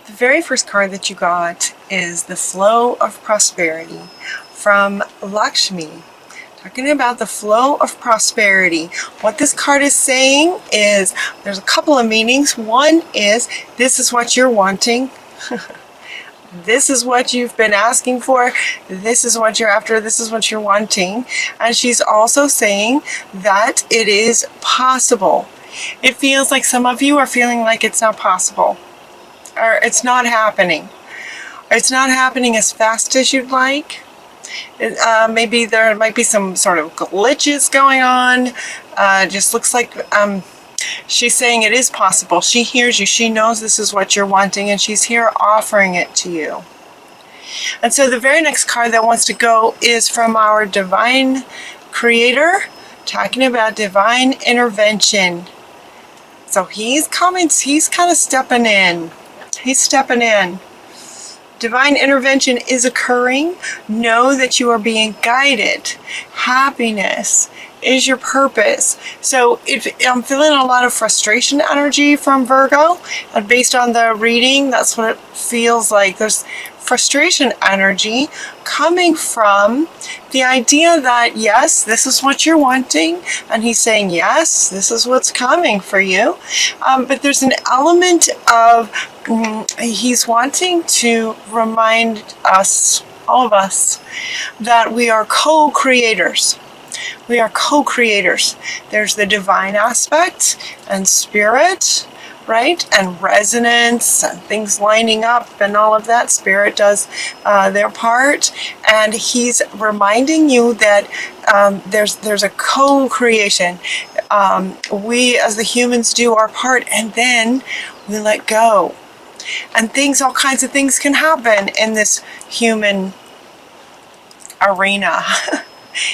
The very first card that you got is the flow of prosperity from Lakshmi. Talking about the flow of prosperity. What this card is saying is there's a couple of meanings. One is this is what you're wanting. This is what you've been asking for. This is what you're after. This is what you're wanting. And she's also saying that it is possible. It feels like some of you are feeling like it's not possible. Or it's not happening. It's not happening as fast as you'd like. Maybe there might be some sort of glitches going on. Just looks like she's saying it is possible. She hears you. She knows this is what you're wanting, and she's here offering it to you. And so the very next card that wants to go is from our divine creator, talking about divine intervention. So he's coming. He's kind of stepping in. He's stepping in. Divine intervention is occurring. Know that you are being guided. Happiness is your purpose. So if I'm feeling a lot of frustration energy from Virgo, and based on the reading, that's what it feels like. There's frustration energy coming from the idea that yes, this is what you're wanting, and he's saying yes, this is what's coming for you, but there's an element of he's wanting to remind us, all of us, that we are co-creators. We are co-creators. There's the divine aspect and spirit, right? And resonance and things lining up and all of that. Spirit does their part. And he's reminding you that there's a co-creation. We as the humans do our part, and then we let go. And all kinds of things can happen in this human arena.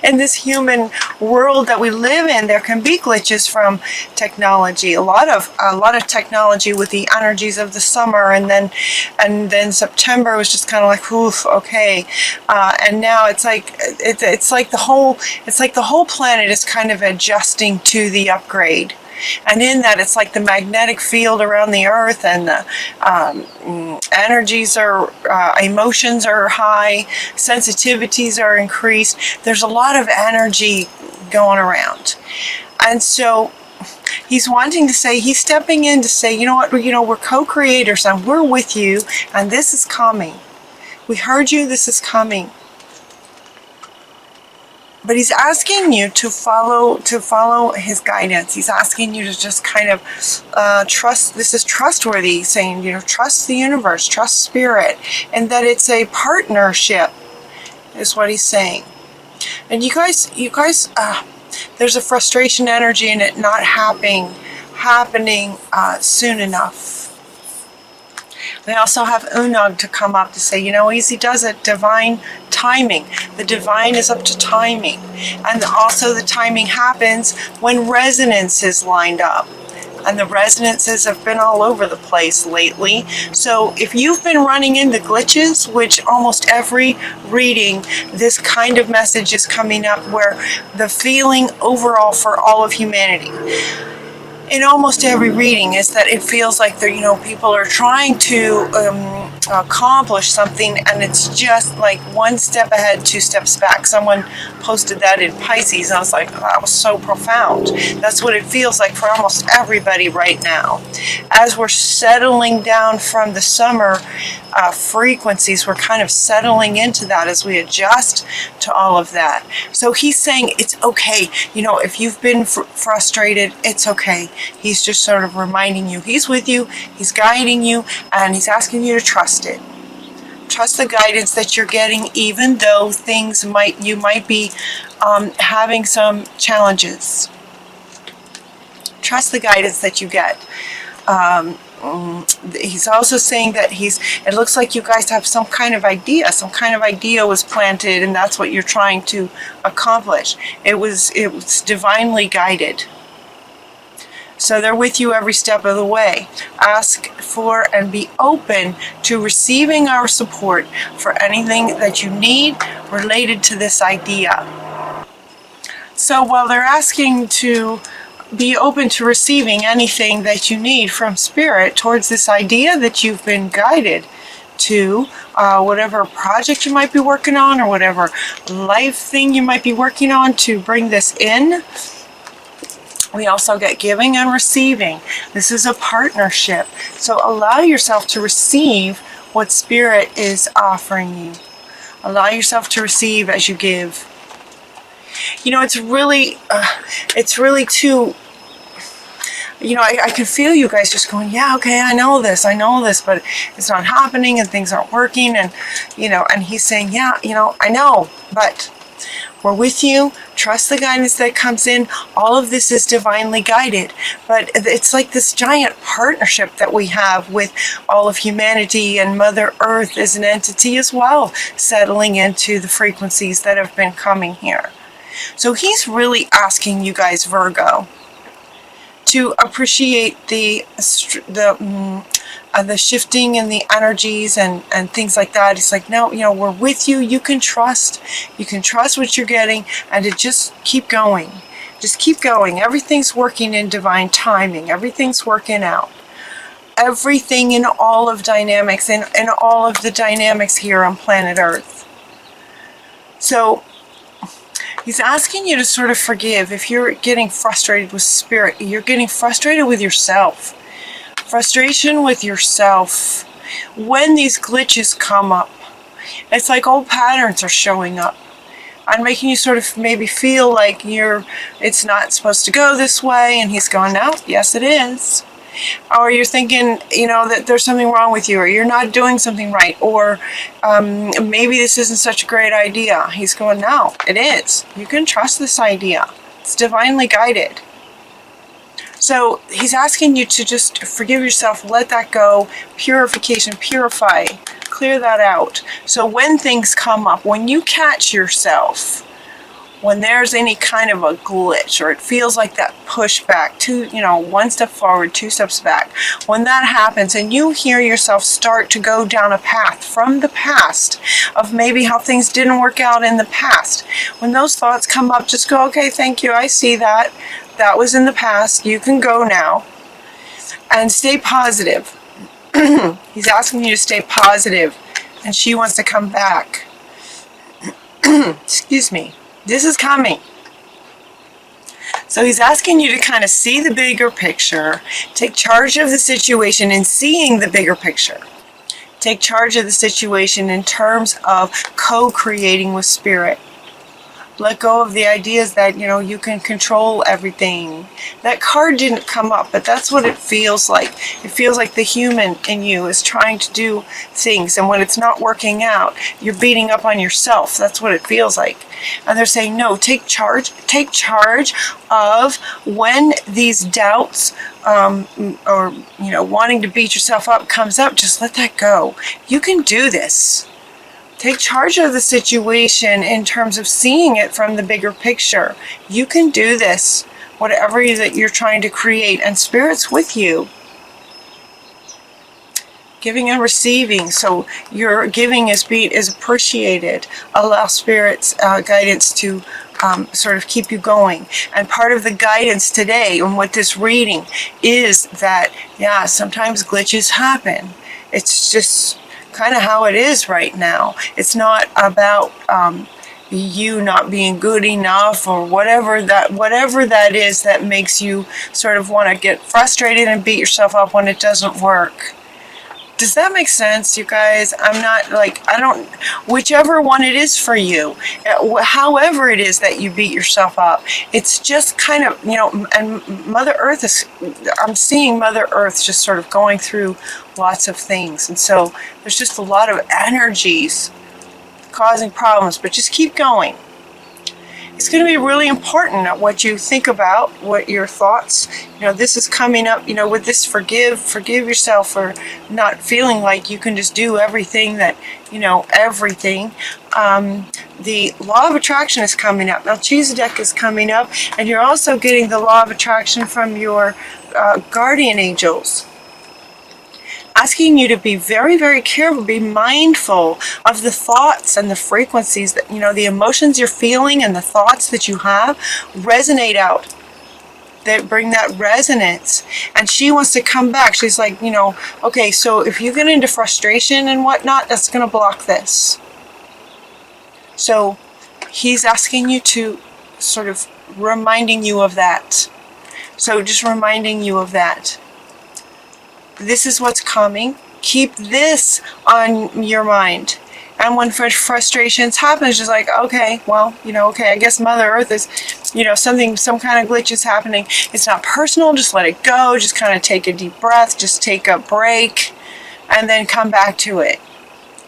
In this human world that we live in, there can be glitches from technology. A lot of technology with the energies of the summer, and then September was just kind of like, oof, okay. And now it's like the whole planet is kind of adjusting to the upgrade. And in that, it's like the magnetic field around the earth, and the energies are, emotions are high, sensitivities are increased. There's a lot of energy going around. And so he's wanting to say, he's stepping in to say, you know what, we're co-creators, and we're with you, and this is coming. We heard you, this is coming. But he's asking you to follow his guidance. He's asking you to just kind of trust. This is trustworthy, saying, trust the universe, trust spirit, and that it's a partnership, is what he's saying. And you guys, there's a frustration energy in it not happening soon enough. We also have Unag to come up to say, easy does it, divine timing. The divine is up to timing. And also the timing happens when resonance is lined up. And the resonances have been all over the place lately. So if you've been running into glitches, which almost every reading, this kind of message is coming up, where the feeling overall for all of humanity, in almost every reading, is that it feels like people are trying to accomplish something, and it's just like one step ahead, two steps back. Someone posted that in Pisces, and I was like, oh, that was so profound. That's what it feels like for almost everybody right now. As we're settling down from the summer frequencies, we're kind of settling into that as we adjust to all of that. So he's saying it's okay. If you've been frustrated, it's okay. He's just sort of reminding you, he's with you, he's guiding you, and he's asking you to trust it. Trust the guidance that you're getting, even though you might be having some challenges. Trust the guidance that you get. He's also saying that it looks like you guys have some kind of idea was planted, and that's what you're trying to accomplish. It was divinely guided. So they're with you every step of the way. Ask for and be open to receiving our support for anything that you need related to this idea. So while they're asking to be open to receiving anything that you need from Spirit towards this idea that you've been guided to, whatever project you might be working on or whatever life thing you might be working on to bring this in. We also get giving and receiving. This is a partnership. So allow yourself to receive what Spirit is offering you. Allow yourself to receive as you give. You know, it's really too, you know, I can feel you guys just going, yeah, okay, I know this, but it's not happening and things aren't working. And, you know, and he's saying, yeah, you know, I know, but we're with you. Trust the guidance that comes in. All of this is divinely guided. But it's like this giant partnership that we have with all of humanity, and Mother Earth is an entity as well, settling into the frequencies that have been coming here. So he's really asking you guys, Virgo, to appreciate the shifting and the energies and things like that. It's like, no, you know, we're with you. You can trust what you're getting, and to just keep going. Just keep going. Everything's working in divine timing. Everything's working out. Everything in all of dynamics, in all of the dynamics here on planet Earth. So he's asking you to sort of forgive. If you're getting frustrated with Spirit, you're getting frustrated with yourself. Frustration with yourself. When these glitches come up, it's like old patterns are showing up and making you sort of maybe feel like it's not supposed to go this way. And he's going, no, yes it is. Or you're thinking, you know, that there's something wrong with you, or you're not doing something right, or maybe this isn't such a great idea. He's going, no, it is. You can trust this idea. It's divinely guided. So he's asking you to just forgive yourself, let that go, purification, purify, clear that out. So when things come up, when you catch yourself, when there's any kind of a glitch, or it feels like that pushback, one step forward, two steps back, when that happens and you hear yourself start to go down a path from the past of maybe how things didn't work out in the past, when those thoughts come up, just go, okay, thank you, I see that. That was in the past. You can go now. And stay positive. He's asking you to stay positive, and she wants to come back. Excuse me. This is coming. So he's asking you to kind of see the bigger picture, take charge of the situation in seeing the bigger picture. Take charge of the situation in terms of co-creating with Spirit. Let go of the ideas that, you know, you can control everything. That card didn't come up, but that's what it feels like. It feels like the human in you is trying to do things, and when it's not working out, you're beating up on yourself. That's what it feels like. And they're saying, no, take charge of when these doubts or, you know, wanting to beat yourself up comes up. Just let that go. You can do this. Take charge of the situation in terms of seeing it from the bigger picture. You can do this, whatever that you're trying to create, and Spirit's with you. Giving and receiving. So your giving is appreciated. Allow Spirit's guidance to sort of keep you going. And part of the guidance today and what this reading is that, yeah, sometimes glitches happen. It's just kind of how it is right now. It's not about you not being good enough, or whatever that is that makes you sort of want to get frustrated and beat yourself up when it doesn't work. Does that make sense, you guys? Whichever one it is for you, however it is that you beat yourself up, it's just kind of, you know, and Mother Earth I'm seeing Mother Earth just sort of going through lots of things. And so there's just a lot of energies causing problems, but just keep going. It's going to be really important what you think about, what your thoughts, you know, this is coming up, you know, with this forgive yourself for not feeling like you can just do everything that, you know, everything. The law of attraction is coming up. Melchizedek is coming up, and you're also getting the law of attraction from your guardian angels. Asking you to be very, very careful, be mindful of the thoughts and the frequencies that, you know, the emotions you're feeling and the thoughts that you have resonate out that bring that resonance. And she wants to come back. She's like, you know, okay, so if you get into frustration and whatnot, that's going to block this. So he's asking you to sort of reminding you of that. So just reminding you of that. This is what's coming. Keep this on your mind. And when frustrations happen, it's just like, okay, well, you know, okay, I guess Mother Earth is, you know, some kind of glitch is happening. It's not personal. Just let it go. Just kind of take a deep breath. Just take a break and then come back to it,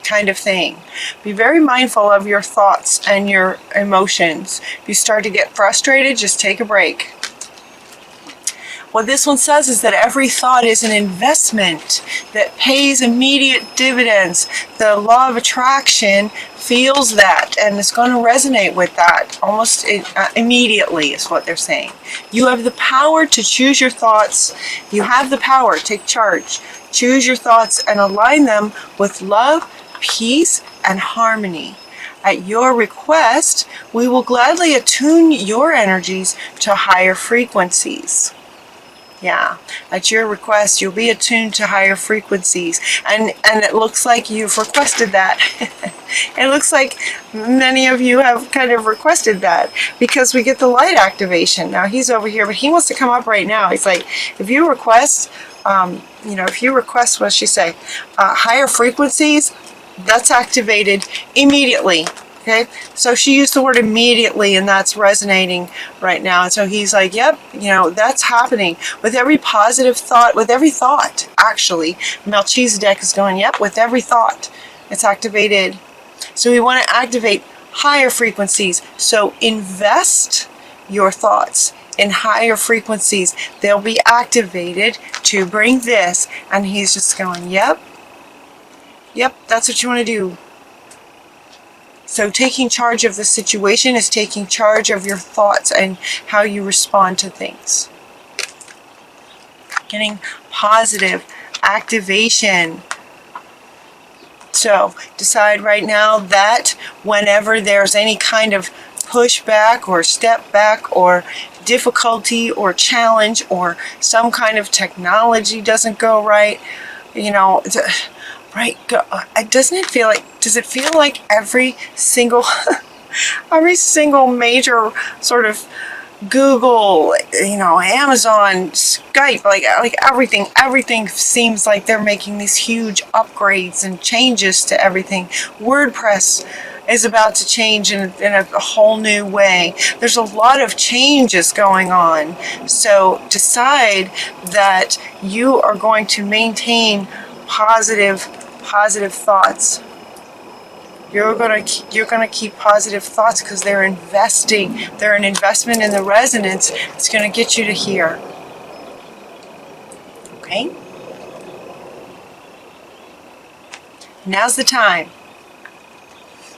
kind of thing. Be very mindful of your thoughts and your emotions. If you start to get frustrated, just take a break. What this one says is that every thought is an investment that pays immediate dividends. The law of attraction feels that, and it's going to resonate with that almost immediately is what they're saying. You have the power to choose your thoughts. You have the power. Take charge. Choose your thoughts and align them with love, peace, and harmony. At your request, we will gladly attune your energies to higher frequencies. Yeah, at your request, you'll be attuned to higher frequencies. And it looks like you've requested that. It looks like many of you have kind of requested that because we get the light activation. Now he's over here, but he wants to come up right now. He's like, if you request, you know, if you request, what does she say? Higher frequencies, that's activated immediately. Okay, so she used the word immediately, and that's resonating right now. And so he's like, yep, you know, that's happening with every positive thought, with every thought, actually. Melchizedek is going, yep, with every thought, it's activated. So we want to activate higher frequencies. So invest your thoughts in higher frequencies. They'll be activated to bring this. And he's just going, yep, that's what you want to do. So taking charge of the situation is taking charge of your thoughts and how you respond to things. Getting positive activation. So decide right now that whenever there's any kind of pushback or step back or difficulty or challenge or some kind of technology doesn't go right, you know, right, doesn't it feel like, does it feel like every single major sort of Google, you know, Amazon, Skype, like everything seems like they're making these huge upgrades and changes to everything. WordPress is about to change in a whole new way. There's a lot of changes going on. So decide that you are going to maintain positive thoughts. You're gonna keep positive thoughts because they're investing. They're an investment in the resonance. It's gonna get you to here. Okay? Now's the time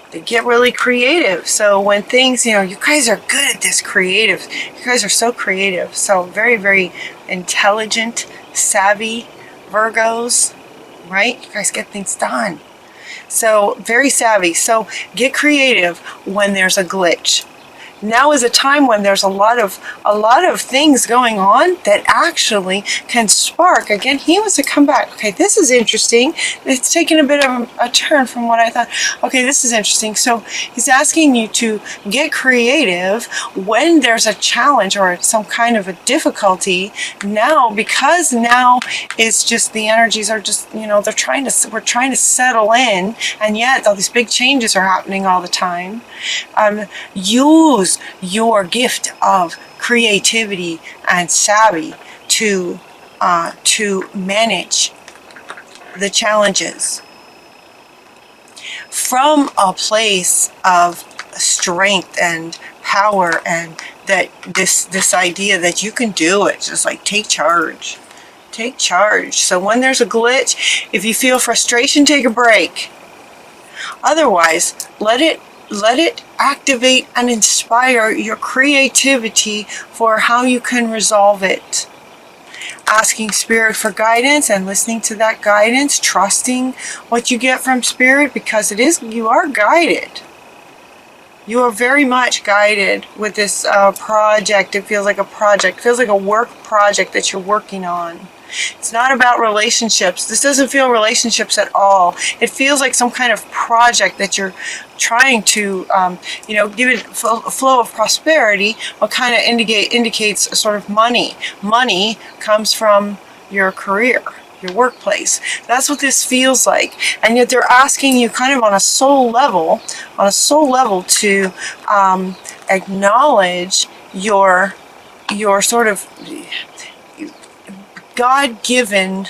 to get really creative. So when things, you know, you guys are good at this creative. You guys are so creative. So very, very intelligent, savvy Virgos. Right? You guys get things done. So very savvy. So get creative when there's a glitch. Now is a time when there's a lot of things going on that actually can spark. Again, he wants to come back. Okay, this is interesting. It's taken a bit of a turn from what I thought. Okay, this is interesting. So he's asking you to get creative when there's a challenge or some kind of a difficulty. Now, because now it's just the energies are just, you know, we're trying to settle in, and yet all these big changes are happening all the time. Use your gift of creativity and savvy to manage the challenges from a place of strength and power, and that this idea that you can do it. Just like take charge. So when there's a glitch, if you feel frustration, take a break. Otherwise, let it activate and inspire your creativity for how you can resolve it. Asking Spirit for guidance and listening to that guidance, trusting what you get from Spirit, because you are guided. You are very much guided with this project. It feels like a project. It feels like a work project that you're working on. It's not about relationships. This doesn't feel relationships at all. It feels like some kind of project that you're trying to, give it a flow of prosperity. What kind of indicates a sort of money. Money comes from your career, your workplace. That's what this feels like. And yet they're asking you kind of on a soul level to acknowledge your sort of God-given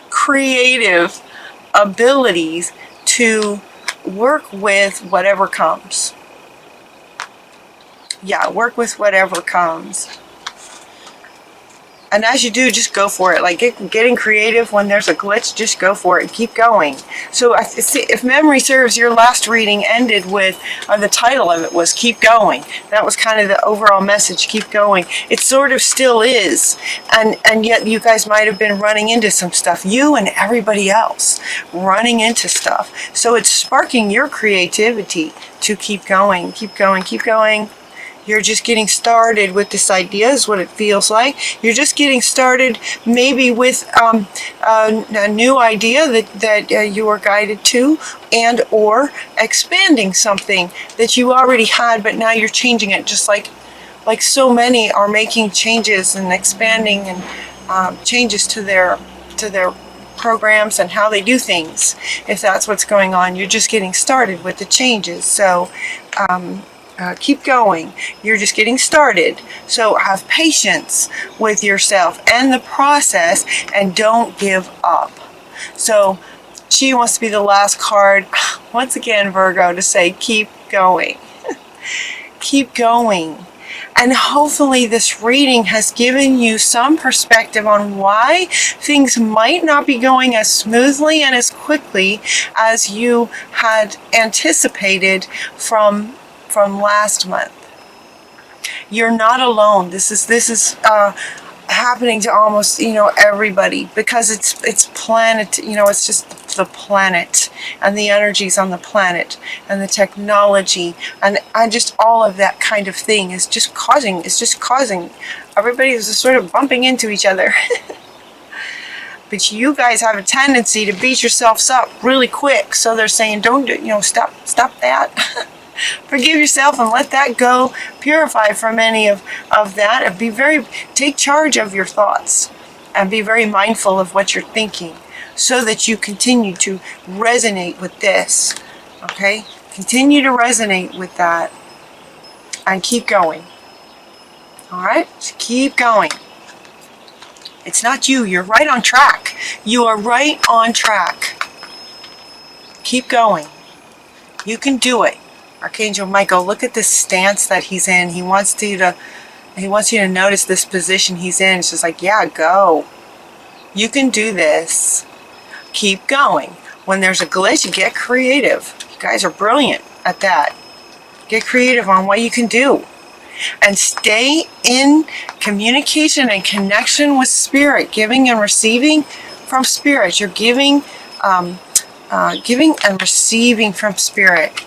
creative abilities to work with whatever comes. Yeah, work with whatever comes. And as you do, just go for it. Like getting creative when there's a glitch, just go for it. Keep going. So if memory serves, your last reading ended with, the title of it was Keep Going. That was kind of the overall message, keep going. It sort of still is. And yet you guys might have been running into some stuff. You and everybody else running into stuff. So it's sparking your creativity to keep going, keep going, keep going. You're just getting started with this idea is what it feels like. You're just getting started maybe with a new idea that you are guided to, and or expanding something that you already had, but now you're changing it, just like so many are making changes and expanding and changes to their programs and how they do things. If that's what's going on, you're just getting started with the changes. So keep going. You're just getting started. So have patience with yourself and the process, and don't give up. So she wants to be the last card, once again, Virgo, to say keep going. Keep going. And hopefully this reading has given you some perspective on why things might not be going as smoothly and as quickly as you had anticipated from last month. You're not alone. This is happening to almost everybody, because it's planet. It's just the planet and the energies on the planet and the technology and just all of that kind of thing is just causing. It's just causing everybody is just sort of bumping into each other. But you guys have a tendency to beat yourselves up really quick. So they're saying, don't do, stop that. Forgive yourself and let that go. Purify from any of that, and take charge of your thoughts and be very mindful of what you're thinking, so that you continue to resonate with this. Okay? Continue to resonate with that and keep going. All right? So keep going. It's not you. You're right on track. You are right on track. Keep going. You can do it. Archangel Michael, look at this stance that he's in. He wants you to notice this position he's in. It's just like, yeah, go. You can do this. Keep going. When there's a glitch, get creative. You guys are brilliant at that. Get creative on what you can do. And stay in communication and connection with Spirit, giving and receiving from Spirit. You're giving and receiving from Spirit.